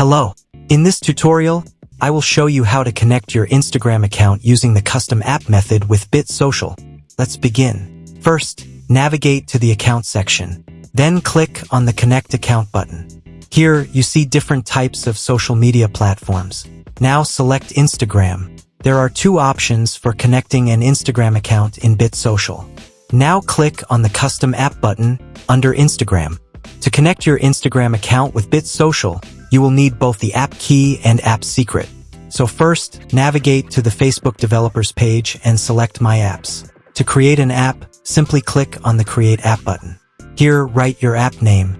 Hello. In this tutorial, I will show you how to connect your Instagram account using the custom app method with BitSocial. Let's begin. First, navigate to the account section. Then click on the Connect Account button. Here, you see different types of social media platforms. Now select Instagram. There are two options for connecting an Instagram account in BitSocial. Now click on the Custom App button under Instagram. To connect your Instagram account with BitSocial, you will need both the app key and app secret. So first, navigate to the Facebook developers page and select My Apps. To create an app, simply click on the Create App button. Here, write your app name.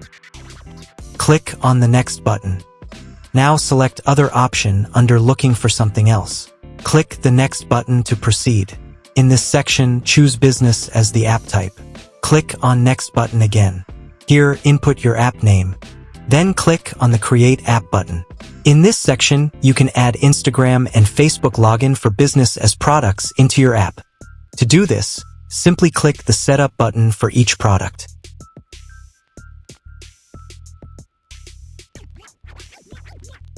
Click on the Next button. Now select Other option under Looking for something else. Click the Next button to proceed. In this section, choose Business as the app type. Click on Next button again. Here, input your app name. Then click on the Create App button. In this section, you can add Instagram and Facebook login for business as products into your app. To do this, simply click the Setup button for each product.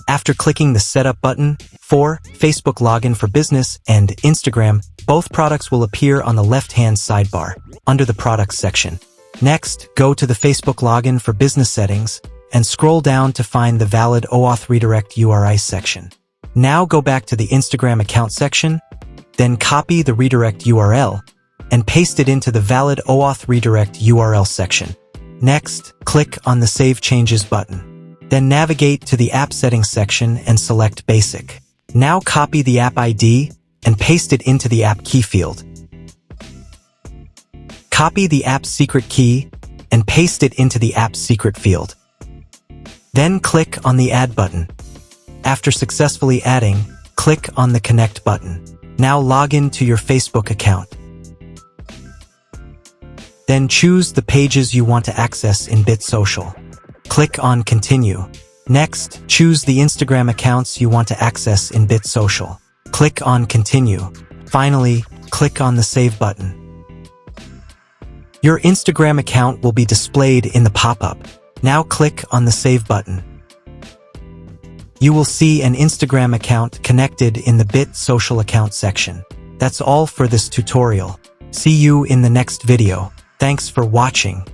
After clicking the Setup button, for Facebook login for business and Instagram, both products will appear on the left-hand sidebar, under the Products section. Next, go to the Facebook login for business settings, and scroll down to find the valid OAuth redirect URI section. Now go back to the Instagram account section, then copy the redirect URL, and paste it into the valid OAuth redirect URL section. Next, click on the Save Changes button. Then navigate to the App Settings section and select Basic. Now copy the app ID and paste it into the app key field. Copy the app secret key and paste it into the app secret field. Then click on the Add button. After successfully adding, click on the Connect button. Now log in to your Facebook account. Then choose the pages you want to access in BitSocial. Click on Continue. Next, choose the Instagram accounts you want to access in BitSocial. Click on Continue. Finally, click on the Save button. Your Instagram account will be displayed in the pop-up. Now click on the Save button. You will see an Instagram account connected in the BitSocial account section. That's all for this tutorial. See you in the next video. Thanks for watching.